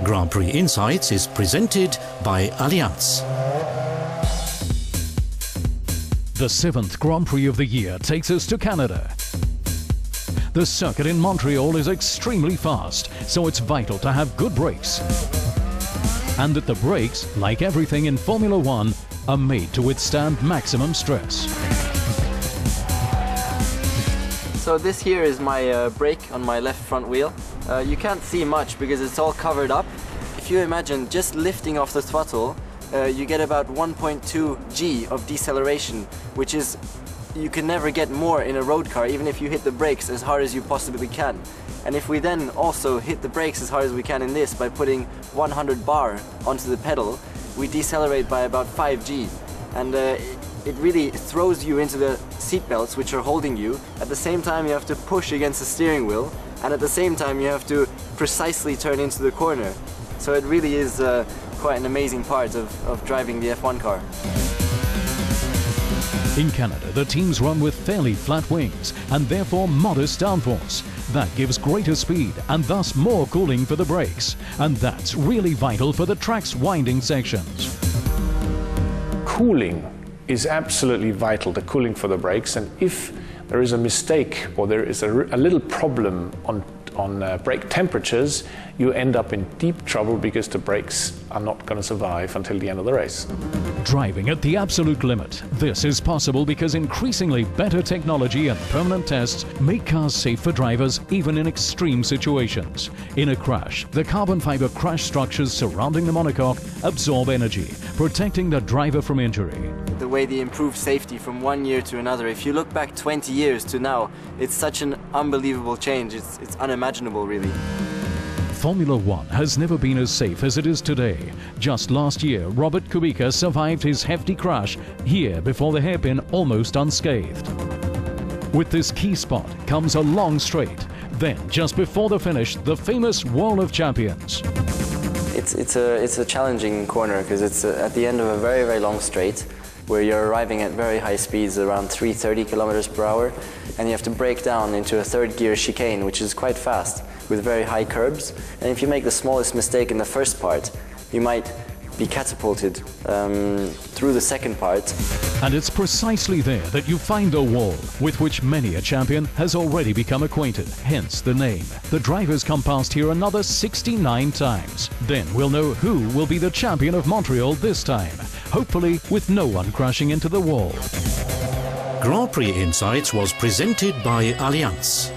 Grand Prix Insights is presented by Allianz. The 7th Grand Prix of the year takes us to Canada. The circuit in Montreal is extremely fast, so it's vital to have good brakes. And that the brakes, like everything in Formula One, are made to withstand maximum stress. So this here is my brake on my left front wheel. You can't see much because it's all covered up. If you imagine just lifting off the throttle, you get about 1.2 G of deceleration, which is, you can never get more in a road car, even if you hit the brakes as hard as you possibly can. And if we then also hit the brakes as hard as we can in this by putting 100 bar onto the pedal, we decelerate by about 5 G. And it really throws you into the seat belts which are holding you. At the same time you have to push against the steering wheel, and at the same time you have to precisely turn into the corner. So it really is quite an amazing part of driving the F1 car. In Canada, the teams run with fairly flat wings and therefore modest downforce. That gives greater speed and thus more cooling for the brakes. And that's really vital for the track's winding sections. Cooling is absolutely vital, the cooling for the brakes, and if there is a mistake or there is a little problem on brake temperatures, you end up in deep trouble because the brakes are not going to survive until the end of the race. Driving at the absolute limit. This is possible because increasingly better technology and permanent tests make cars safe for drivers even in extreme situations. In a crash, the carbon fiber crash structures surrounding the monocoque absorb energy, protecting the driver from injury. The way they improve safety from one year to another, if you look back 20 years to now, it's such an unbelievable change. It's unimaginable, really. Formula One has never been as safe as it is today. Just last year, Robert Kubica survived his hefty crash here before the hairpin almost unscathed. With this key spot comes a long straight. Then, just before the finish, the famous Wall of Champions. It's a challenging corner because it's at the end of a very, very long straight where you're arriving at very high speeds, around 330 kilometers per hour, and you have to brake down into a third gear chicane, which is quite fast, with very high curbs. And if you make the smallest mistake in the first part, you might be catapulted through the second part. And it's precisely there that you find the wall, with which many a champion has already become acquainted, hence the name. The drivers come past here another 69 times. Then we'll know who will be the champion of Montreal this time, hopefully with no one crashing into the wall. Grand Prix Insights was presented by Allianz.